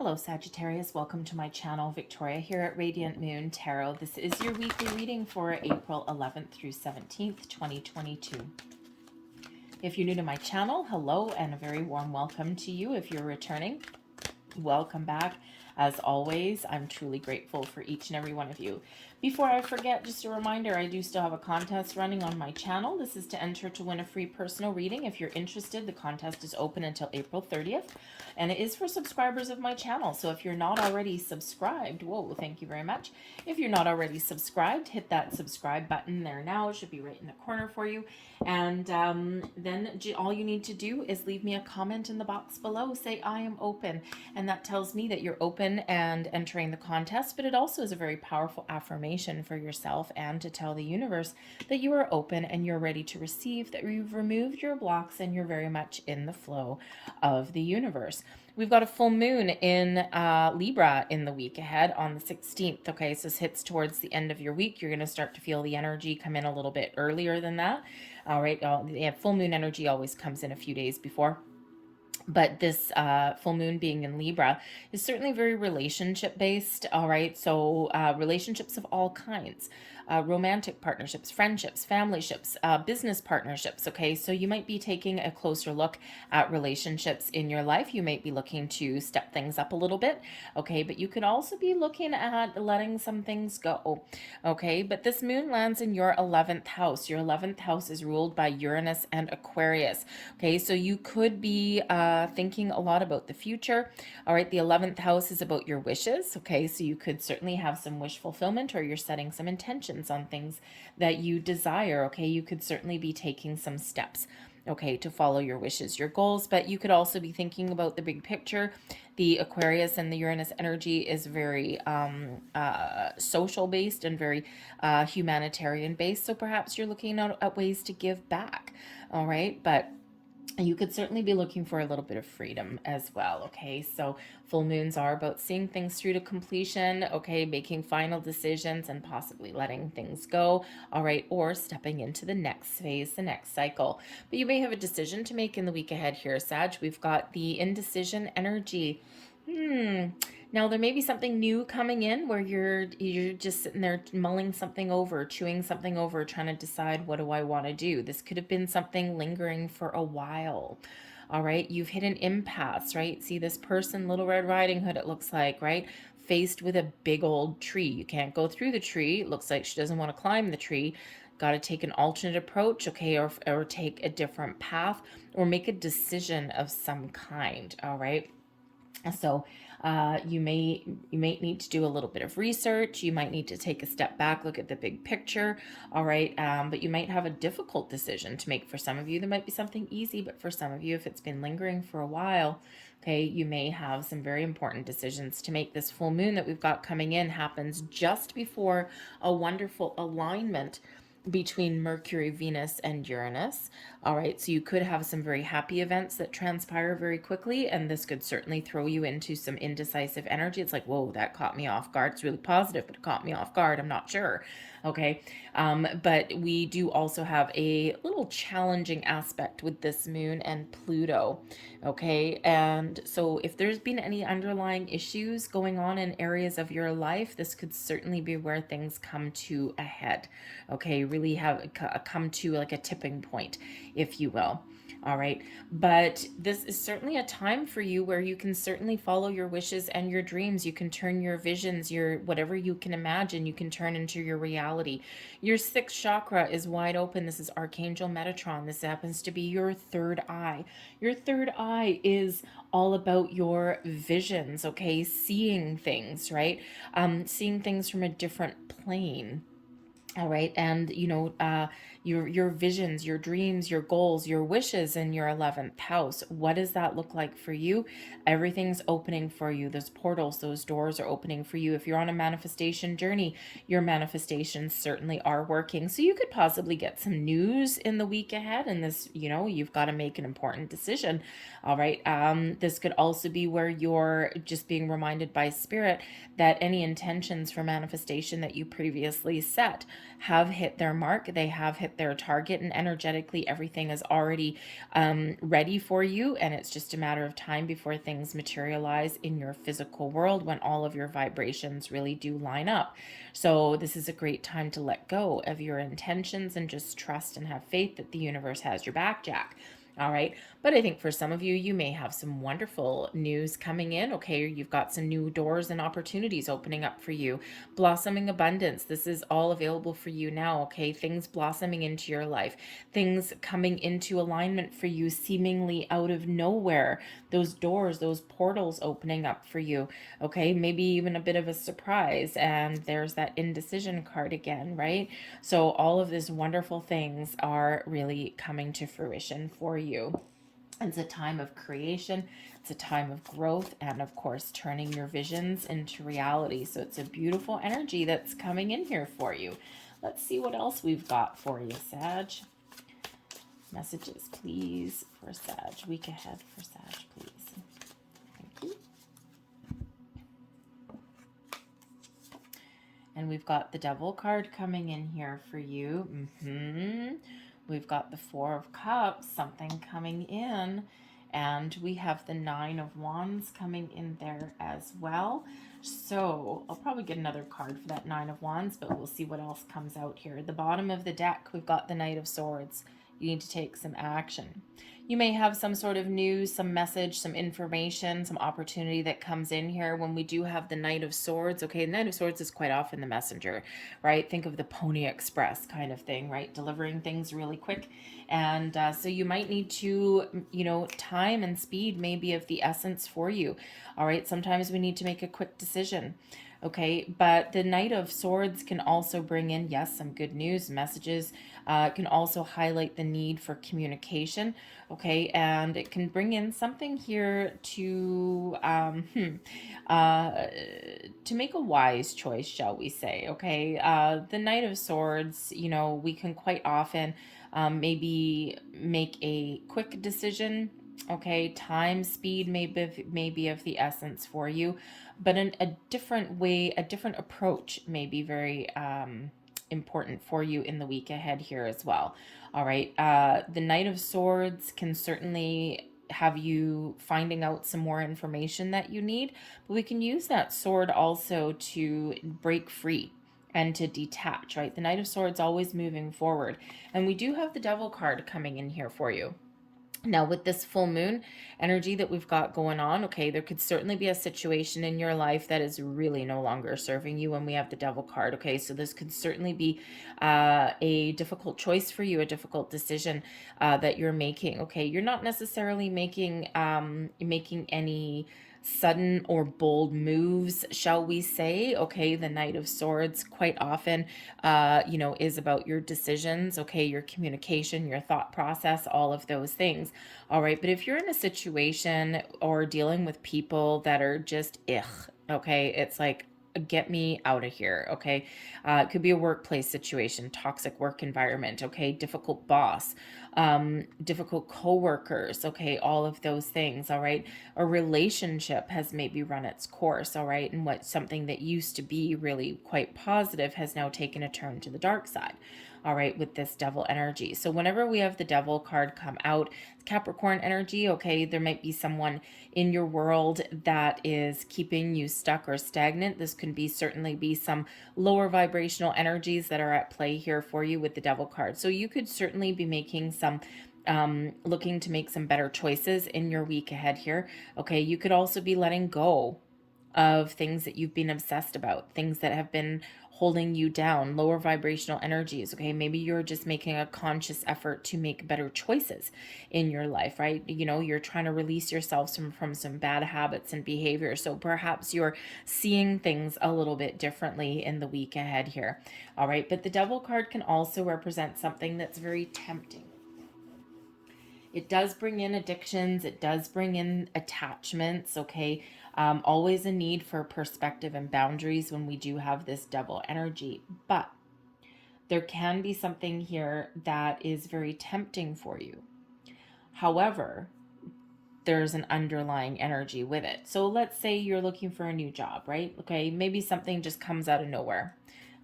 Hello Sagittarius, welcome to my channel. Victoria here at Radiant Moon Tarot. This is your weekly reading for April 11th through 17th, 2022. If you're new to my channel, hello and a very warm welcome to you. If you're returning, welcome back. As always, I'm truly grateful for each and every one of you. Before I forget, just a reminder, I do still have a contest running on my channel. This is to enter to win a free personal reading. If you're interested, the contest is open until April 30th, and it is for subscribers of my channel. So if you're not already subscribed, whoa, thank you very much. If you're not already subscribed, hit that subscribe button there now. It should be right in the corner for you. And then all you need to do is leave me a comment in the box below. Say, I am open. And that tells me that you're open and entering the contest, but it also is a very powerful affirmation for yourself and to tell the universe that you are open and you're ready to receive, that you've removed your blocks and you're very much in the flow of the universe. We've got a full moon in Libra in the week ahead on the 16th. Okay, so this hits towards the end of your week. You're going to start to feel the energy come in a little bit earlier than that. All right, full moon energy always comes in a few days before. But this full moon being in Libra is certainly very relationship based. All right. So relationships of all kinds, romantic partnerships, friendships, familyships, business partnerships. Okay. So you might be taking a closer look at relationships in your life. You might be looking to step things up a little bit. Okay. But you could also be looking at letting some things go. Okay. But this moon lands in your 11th house. Your 11th house is ruled by Uranus and Aquarius. Okay. So you could be thinking a lot about the future. All right, the 11th house is about your wishes. Okay, so you could certainly have some wish fulfillment, or you're setting some intentions on things that you desire. Okay, you could certainly be taking some steps, okay, to follow your wishes, your goals, but you could also be thinking about the big picture. The Aquarius and the Uranus energy is very social based and very humanitarian based. So perhaps you're looking at ways to give back. All right, but you could certainly be looking for a little bit of freedom as well. Okay, so full moons are about seeing things through to completion. Okay, making final decisions and possibly letting things go. All right, or stepping into the next phase, the next cycle. But you may have a decision to make in the week ahead here, Sag. We've got the indecision energy. Now there may be something new coming in where you're just sitting there mulling something over, chewing something over, trying to decide, what do I want to do? This could have been something lingering for a while. All right, you've hit an impasse, right? See this person, Little Red Riding Hood, it looks like, right? Faced with a big old tree. You can't go through the tree. It looks like she doesn't want to climb the tree. Got to take an alternate approach, okay, or take a different path, or make a decision of some kind. All right. So you may need to do a little bit of research. You might need to take a step back, look at the big picture. All right. But you might have a difficult decision to make. For some of you, there might be something easy, but for some of you, if it's been lingering for a while, okay, you may have some very important decisions to make. This full moon that we've got coming in happens just before a wonderful alignment between Mercury, Venus, and Uranus. All right, so you could have some very happy events that transpire very quickly, and this could certainly throw you into some indecisive energy. It's like, whoa, that caught me off guard. It's really positive, but it caught me off guard. I'm not sure. Okay, but we do also have a little challenging aspect with this moon and Pluto. Okay, and so if there's been any underlying issues going on in areas of your life, this could certainly be where things come to a head. Okay, really have come to like a tipping point, if you will. All right, but this is certainly a time for you where you can certainly follow your wishes and your dreams. You can turn your visions, your whatever you can imagine, you can turn into your reality. Your sixth chakra is wide open. This is Archangel Metatron. This happens to be your third eye. Your third eye is all about your visions, okay? Seeing things, right? Seeing things from a different plane. All right. And, your visions, your dreams, your goals, your wishes in your 11th house. What does that look like for you? Everything's opening for you. Those portals, those doors are opening for you. If you're on a manifestation journey, your manifestations certainly are working. So you could possibly get some news in the week ahead. And this, you've got to make an important decision. All right. This could also be where you're just being reminded by spirit that any intentions for manifestation that you previously set, have hit their mark. They have hit their target, and energetically everything is already ready for you. And it's just a matter of time before things materialize in your physical world when all of your vibrations really do line up. So this is a great time to let go of your intentions and just trust and have faith that the universe has your back, Jack. All right. But I think for some of you, you may have some wonderful news coming in. Okay. You've got some new doors and opportunities opening up for you. Blossoming abundance. This is all available for you now. Okay. Things blossoming into your life. Things coming into alignment for you seemingly out of nowhere. Those doors, those portals opening up for you. Okay. Maybe even a bit of a surprise. And there's that indecision card again, right? So all of these wonderful things are really coming to fruition for you. It's a time of creation. It's a time of growth and, of course, turning your visions into reality. So it's a beautiful energy that's coming in here for you. Let's see what else we've got for you, Sag. Messages, please, for Sag. Week ahead for Sag, please. Thank you. And we've got the Devil card coming in here for you. We've got the Four of Cups, something coming in. And we have the Nine of Wands coming in there as well. So I'll probably get another card for that Nine of Wands, but we'll see what else comes out here. At the bottom of the deck, we've got the Knight of Swords. You need to take some action. You may have some sort of news, some message, some information, some opportunity that comes in here when we do have the Knight of Swords. Okay, the Knight of Swords is quite often the messenger, right? Think of the Pony Express kind of thing, right? Delivering things really quick. And so you might need to, time and speed may be of the essence for you. All right, sometimes we need to make a quick decision. Okay, but the Knight of Swords can also bring in, yes, some good news, messages. It can also highlight the need for communication. Okay, and it can bring in something here to make a wise choice, shall we say? Okay, the Knight of Swords, we can quite often maybe make a quick decision. Okay, time, speed may be of the essence for you, but in a different way, a different approach may be very important for you in the week ahead here as well. All right, the Knight of Swords can certainly have you finding out some more information that you need, but we can use that sword also to break free and to detach, right? The Knight of Swords always moving forward. And we do have the Devil card coming in here for you. Now, with this full moon energy that we've got going on, okay, there could certainly be a situation in your life that is really no longer serving you when we have the Devil card, okay? So this could certainly be a difficult choice for you, a difficult decision that you're making, okay? You're not necessarily making any sudden or bold moves, shall we say. Okay, the Knight of Swords quite often is about your decisions, okay, your communication, your thought process, all of those things. All right, but if you're in a situation or dealing with people that are just okay, it's like, get me out of here. Okay, it could be a workplace situation, toxic work environment, okay, difficult boss, difficult coworkers, okay, all of those things. All right, a relationship has maybe run its course. All right, and what something that used to be really quite positive has now taken a turn to the dark side. All right, with this Devil energy. So whenever we have the Devil card come out, Capricorn energy, okay, there might be someone in your world that is keeping you stuck or stagnant. This can certainly be some lower vibrational energies that are at play here for you with the Devil card. So you could certainly be making some looking to make some better choices in your week ahead here. Okay, you could also be letting go of things that you've been obsessed about, things that have been holding you down, lower vibrational energies. Okay, maybe you're just making a conscious effort to make better choices in your life, right? You're trying to release yourself from some bad habits and behavior. So perhaps you're seeing things a little bit differently in the week ahead here. All right, but the Devil card can also represent something that's very tempting. It does bring in addictions. It does bring in attachments, okay? Always a need for perspective and boundaries when we do have this Devil energy. But there can be something here that is very tempting for you. However, there's an underlying energy with it. So let's say you're looking for a new job, right? Okay, maybe something just comes out of nowhere.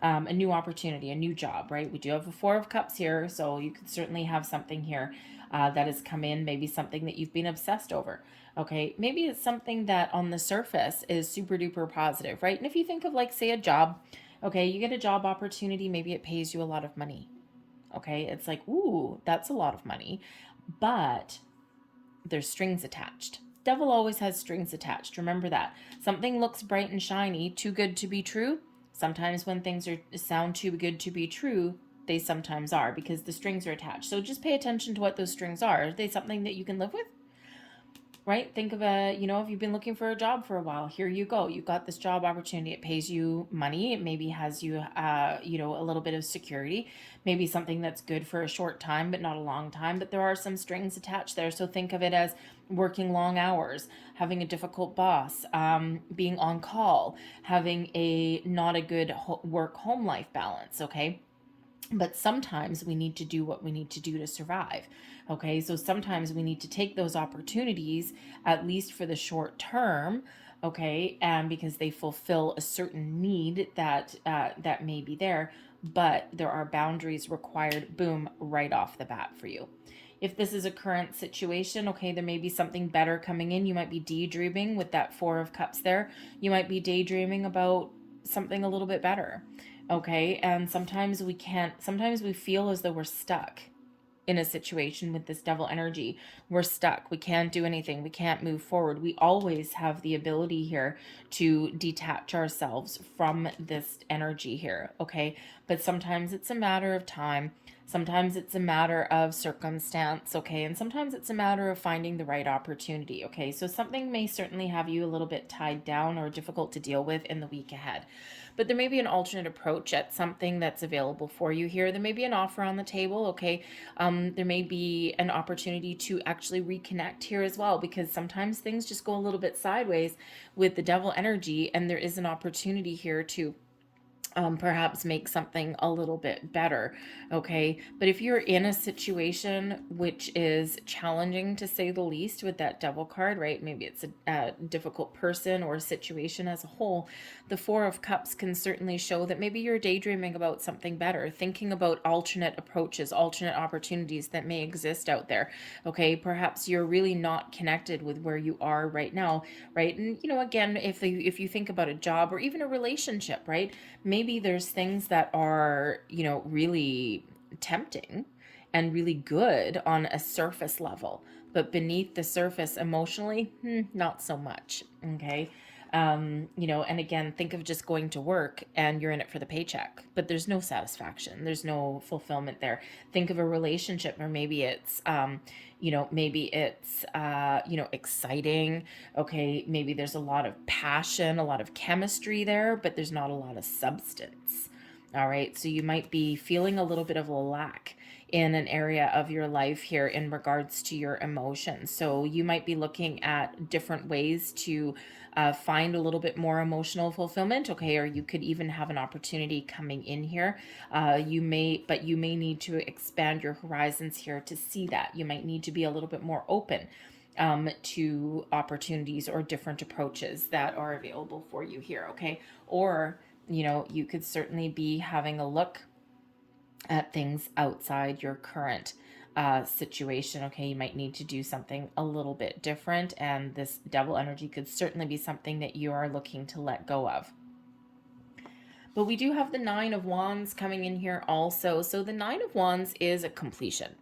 a new opportunity, a new job, right? We do have a Four of Cups here, so you could certainly have something here that has come in, maybe something that you've been obsessed over. Okay, maybe it's something that on the surface is super duper positive, right? And if you think of like, say, a job, okay, you get a job opportunity, maybe it pays you a lot of money. Okay, it's like, ooh, that's a lot of money, but there's strings attached. Devil always has strings attached. Remember that. Something looks bright and shiny, too good to be true. Sometimes when things sound too good to be true, they sometimes are, because the strings are attached. So just pay attention to what those strings are. Are they something that you can live with? Right? Think of if you've been looking for a job for a while, here you go. You've got this job opportunity. It pays you money. It maybe has you, a little bit of security, maybe something that's good for a short time, but not a long time. But there are some strings attached there. So think of it as working long hours, having a difficult boss, being on call, having not a good work-home life balance, okay? But sometimes we need to do what we need to do to survive. Okay, so sometimes we need to take those opportunities, at least for the short term, okay, and because they fulfill a certain need that may be there, but there are boundaries required, boom, right off the bat for you. If this is a current situation, okay, there may be something better coming in. You might be daydreaming with that Four of Cups there. You might be daydreaming about something a little bit better. Okay, and sometimes we feel as though we're stuck in a situation with this devil energy. We're stuck. We can't do anything. We can't move forward. We always have the ability here to detach ourselves from this energy here, okay? But sometimes it's a matter of time. Sometimes it's a matter of circumstance, okay? And sometimes it's a matter of finding the right opportunity, okay? So something may certainly have you a little bit tied down or difficult to deal with in the week ahead. But there may be an alternate approach at something that's available for you here. There may be an offer on the table, okay? There may be an opportunity to actually reconnect here as well, because sometimes things just go a little bit sideways with the devil energy, and there is an opportunity here to perhaps make something a little bit better, okay? But if you're in a situation which is challenging, to say the least, with that devil card, right? Maybe it's a difficult person or a situation as a whole. The Four of Cups can certainly show that maybe you're daydreaming about something better, thinking about alternate approaches, alternate opportunities that may exist out there, okay? Perhaps you're really not connected with where you are right now, right? And, again, if you think about a job or even a relationship, right? Maybe there's things that are, really tempting and really good on a surface level, but beneath the surface emotionally, not so much, okay? And again, think of just going to work and you're in it for the paycheck, but there's no satisfaction. There's no fulfillment there. Think of a relationship, or maybe it's, exciting. Okay. Maybe there's a lot of passion, a lot of chemistry there, but there's not a lot of substance. All right. So you might be feeling a little bit of a lack in an area of your life here in regards to your emotions. So you might be looking at different ways to find a little bit more emotional fulfillment, okay? Or you could even have an opportunity coming in here. You may need to expand your horizons here to see that. You might need to be a little bit more open to opportunities or different approaches that are available for you here, okay? Or, you could certainly be having a look at things outside your current situation, okay? You might need to do something a little bit different, and this devil energy could certainly be something that you are looking to let go of. But we do have the Nine of Wands coming in here also. So the Nine of Wands is a completion.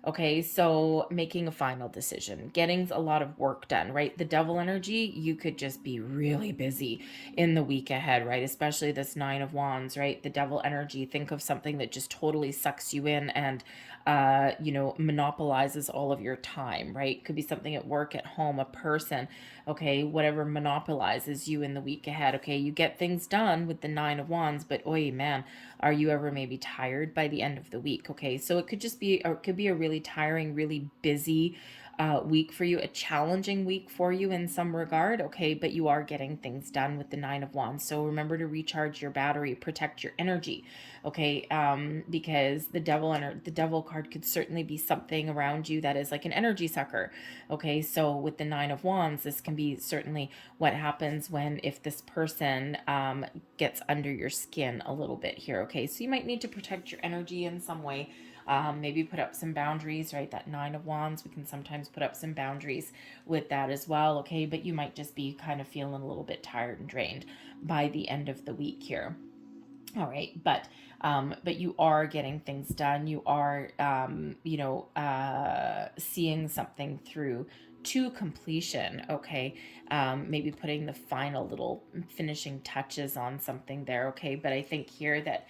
Okay, so making a final decision, getting a lot of work done, right? The devil energy, you could just be really busy in the week ahead, right? Especially this Nine of Wands, right? The devil energy, think of something that just totally sucks you in and, monopolizes all of your time, right? Could be something at work, at home, a person, okay? Whatever monopolizes you in the week ahead, okay? You get things done with the Nine of Wands, but oy, man, are you ever maybe tired by the end of the week, okay? So it could just be, or it could be a really tiring, really busy week for you, a challenging week for you in some regard, okay, but you are getting things done with the Nine of Wands. So remember to recharge your battery, protect your energy, okay, because the devil card could certainly be something around you that is like an energy sucker, okay. So with the Nine of Wands, this can be certainly what happens if this person gets under your skin a little bit here, okay. So you might need to protect your energy in some way. Maybe put up some boundaries, right? That Nine of Wands, we can sometimes put up some boundaries with that as well, okay? But you might just be kind of feeling a little bit tired and drained by the end of the week here. All right, but you are getting things done. You are, seeing something through to completion, okay? Maybe putting the final little finishing touches on something there, okay? But I think here that,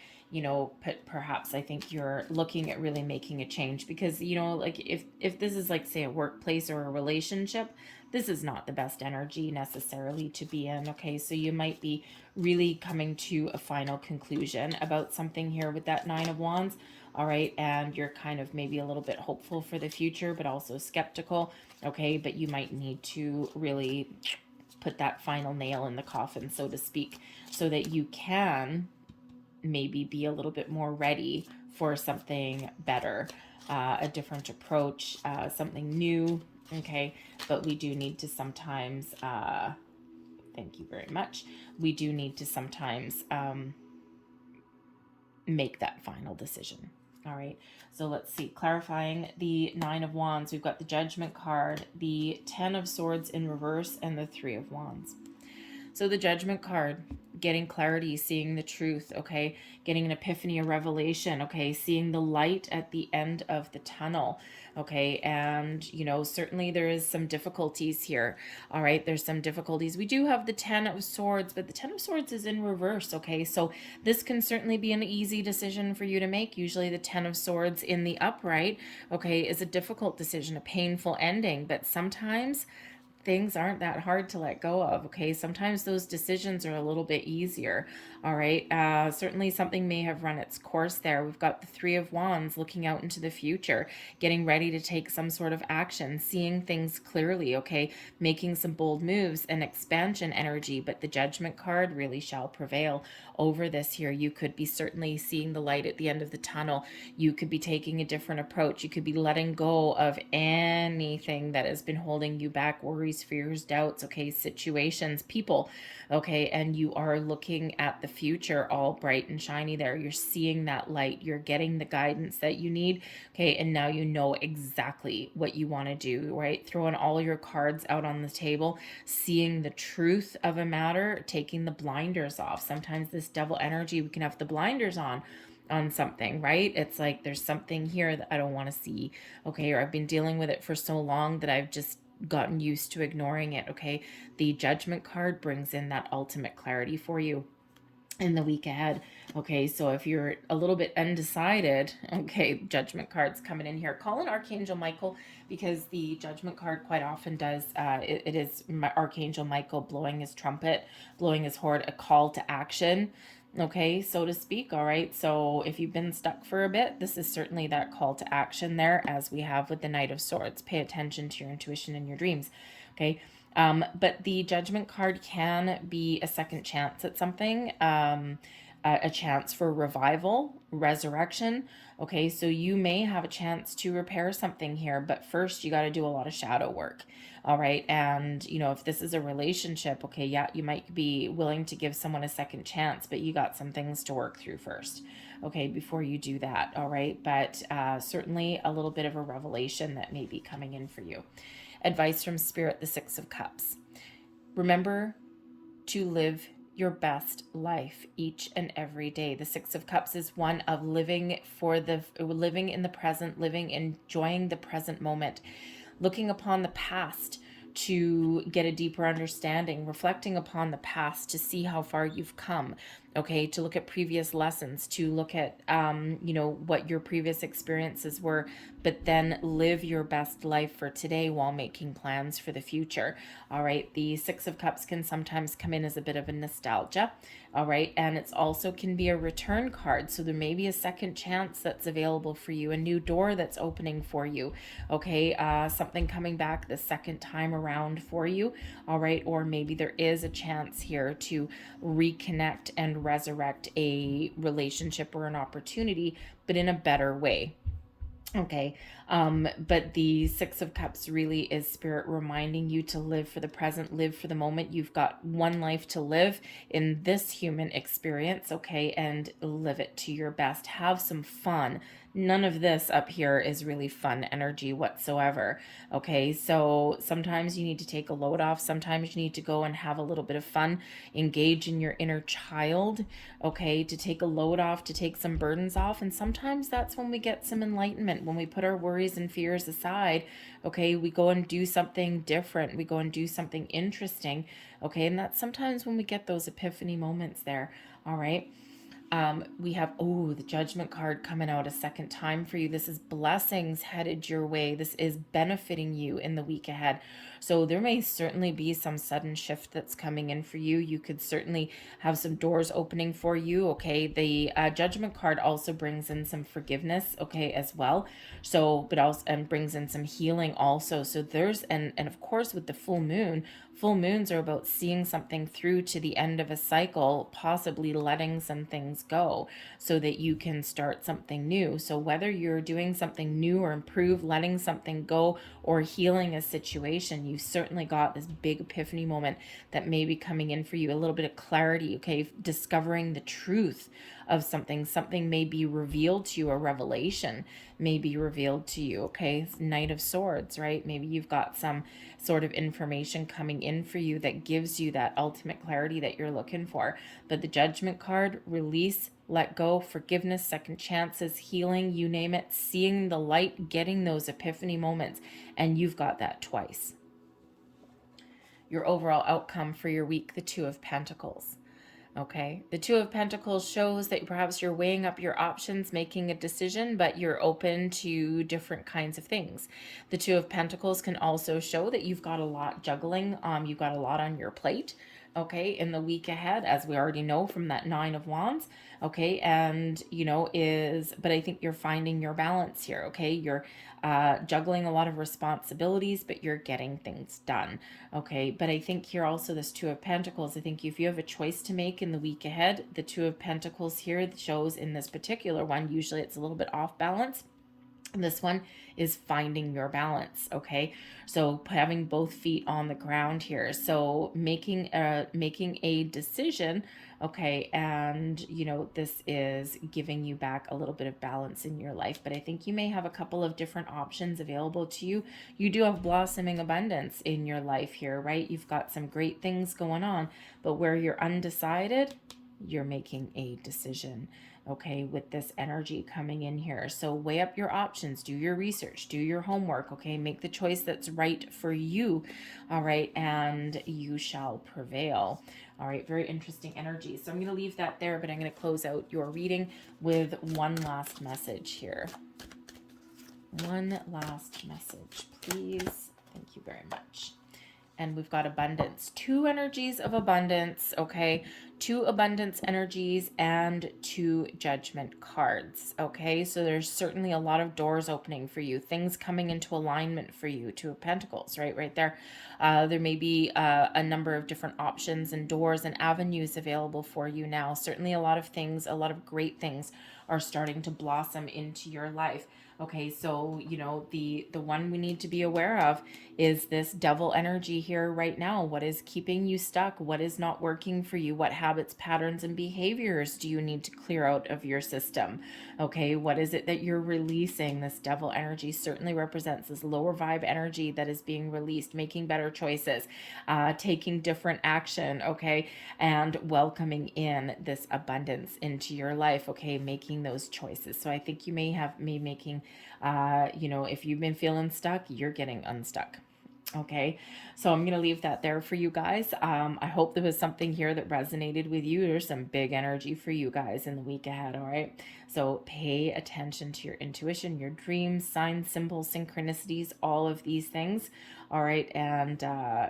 perhaps I think you're looking at really making a change because, like if this is like, say, a workplace or a relationship, this is not the best energy necessarily to be in, okay? So you might be really coming to a final conclusion about something here with that Nine of Wands, all right? And you're kind of maybe a little bit hopeful for the future, but also skeptical, okay? But you might need to really put that final nail in the coffin, so to speak, so that you can maybe be a little bit more ready for something better, a different approach, something new, okay? But we do need to sometimes, thank you very much, we do need to sometimes make that final decision. All right, so let's see, clarifying the Nine of Wands, we've got the Judgment card, the Ten of Swords in reverse, and the Three of Wands. So the Judgment card, getting clarity, seeing the truth, okay? Getting an epiphany, a revelation, okay? Seeing the light at the end of the tunnel, okay? And, certainly there is some difficulties here, all right? There's some difficulties. We do have the Ten of Swords, but the Ten of Swords is in reverse, okay? So this can certainly be an easy decision for you to make. Usually the Ten of Swords in the upright, okay, is a difficult decision, a painful ending, but sometimes things aren't that hard to let go of, okay? Sometimes those decisions are a little bit easier, all right? Certainly something may have run its course there. We've got the Three of Wands looking out into the future, getting ready to take some sort of action, seeing things clearly, okay? Making some bold moves and expansion energy, but the Judgment card really shall prevail over this here. You could be certainly seeing the light at the end of the tunnel. You could be taking a different approach. You could be letting go of anything that has been holding you back, worries, fears, doubts, okay, situations, people, okay, and you are looking at the future all bright and shiny there. You're seeing that light. You're getting the guidance that you need, okay, and now you know exactly what you want to do, right? Throwing all your cards out on the table, seeing the truth of a matter, taking the blinders off. Sometimes this devil energy, we can have the blinders on something, right? It's like there's something here that I don't want to see, okay, or I've been dealing with it for so long that I've just gotten used to ignoring it, okay? The Judgment card brings in that ultimate clarity for you in the week ahead, okay? So if you're a little bit undecided, okay, Judgment card's coming in here. Call in Archangel Michael, because the Judgment card quite often does, it is Archangel Michael blowing his trumpet, blowing his horn, a call to action, okay, so to speak, all right? So if you've been stuck for a bit, this is certainly that call to action there, as we have with the Knight of Swords. Pay attention to your intuition and your dreams, okay? But the Judgment card can be a second chance at something, a chance for revival, resurrection. Okay, so you may have a chance to repair something here, but first you got to do a lot of shadow work. All right, and if this is a relationship, okay, yeah, you might be willing to give someone a second chance, but you got some things to work through first, okay, before you do that. All right, but certainly a little bit of a revelation that may be coming in for you. Advice from Spirit, the Six of Cups. Remember to live your best life each and every day. The Six of Cups is one of living in the present, enjoying the present moment, looking upon the past to get a deeper understanding, reflecting upon the past to see how far you've come, okay, to look at previous lessons, to look at, you know, what your previous experiences were, but then live your best life for today while making plans for the future. All right. The Six of Cups can sometimes come in as a bit of a nostalgia. All right. And it's also can be a return card. So there may be a second chance that's available for you, a new door that's opening for you. Okay. Something coming back the second time around for you. All right. Or maybe there is a chance here to reconnect and resurrect a relationship or an opportunity, but in a better way. Okay. But the Six of Cups really is Spirit reminding you to live for the present, live for the moment. You've got one life to live in this human experience, okay, and live it to your best. Have some fun. None of this up here is really fun energy whatsoever. Okay, so sometimes you need to take a load off. Sometimes you need to go and have a little bit of fun, engage in your inner child, okay, to take a load off, to take some burdens off. And sometimes that's when we get some enlightenment, when we put our worries and fears aside, okay, we go and do something different. We go and do something interesting, okay, and that's sometimes when we get those epiphany moments there, all right. We have, oh, the Judgment card coming out a second time for you. This is blessings headed your way. This is benefiting you in the week ahead. So there may certainly be some sudden shift that's coming in for you. You could certainly have some doors opening for you. Okay. The Judgment card also brings in some forgiveness. Okay. As well. So, but also, and brings in some healing also. So there's, and of course with the full moons are about seeing something through to the end of a cycle, possibly letting some things go so that you can start something new. So whether you're doing something new or improve, letting something go, or healing a situation, you certainly got this big epiphany moment that may be coming in for you, a little bit of clarity, okay, discovering the truth of something. Something may be revealed to you, a revelation may be revealed to you, okay? Knight of Swords, right? Maybe you've got some sort of information coming in for you that gives you that ultimate clarity that you're looking for. But the Judgment card, release, let go, forgiveness, second chances, healing, you name it, seeing the light, getting those epiphany moments, and you've got that twice. Your overall outcome for your week, the Two of Pentacles. Okay, the Two of Pentacles shows that perhaps you're weighing up your options, making a decision, but you're open to different kinds of things. The Two of Pentacles can also show that you've got a lot juggling. You've got a lot on your plate, okay, in the week ahead, as we already know from that Nine of Wands, okay, and, you know, but I think you're finding your balance here, okay, you're juggling a lot of responsibilities, but you're getting things done, okay, but I think here also this Two of Pentacles, I think if you have a choice to make in the week ahead, the Two of Pentacles here shows in this particular one, usually it's a little bit off balance. This one is finding your balance, okay? So having both feet on the ground here. So making a decision, okay? And, you know, this is giving you back a little bit of balance in your life. But I think you may have a couple of different options available to you. You do have blossoming abundance in your life here, right? You've got some great things going on, but where you're undecided, you're making a decision, okay, with this energy coming in here. So weigh up your options, do your research, do your homework, okay, make the choice that's right for you, all right, and you shall prevail. All right, very interesting energy. So I'm going to leave that there, but I'm going to close out your reading with one last message here. One last message, please. Thank you very much. And we've got abundance, two energies of abundance, okay, two abundance energies and two Judgment cards, okay, so there's certainly a lot of doors opening for you, things coming into alignment for you. Two of Pentacles, right there. There may be a number of different options and doors and avenues available for you now. Certainly a lot of things, a lot of great things are starting to blossom into your life. Okay, so, you know, the one we need to be aware of is this Devil energy here right now. What is keeping you stuck? What is not working for you? What habits, patterns, and behaviors do you need to clear out of your system? Okay, what is it that you're releasing? This Devil energy certainly represents this lower vibe energy that is being released, making better choices, taking different action, okay, and welcoming in this abundance into your life, okay, making those choices. So I think you may have me making, you know, if you've been feeling stuck, you're getting unstuck. Okay, so I'm going to leave that there for you guys. I hope there was something here that resonated with you. There's some big energy for you guys in the week ahead, all right? So pay attention to your intuition, your dreams, signs, symbols, synchronicities, all of these things, all right? And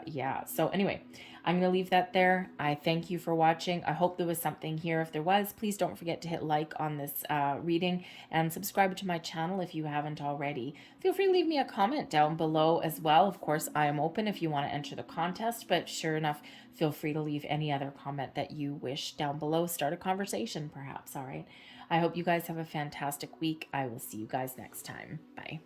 yeah, so anyway, I'm going to leave that there. I thank you for watching. I hope there was something here. If there was, please don't forget to hit like on this reading and subscribe to my channel if you haven't already. Feel free to leave me a comment down below as well. Of course, I am open if you want to enter the contest, but sure enough, feel free to leave any other comment that you wish down below. Start a conversation perhaps, all right? I hope you guys have a fantastic week. I will see you guys next time. Bye.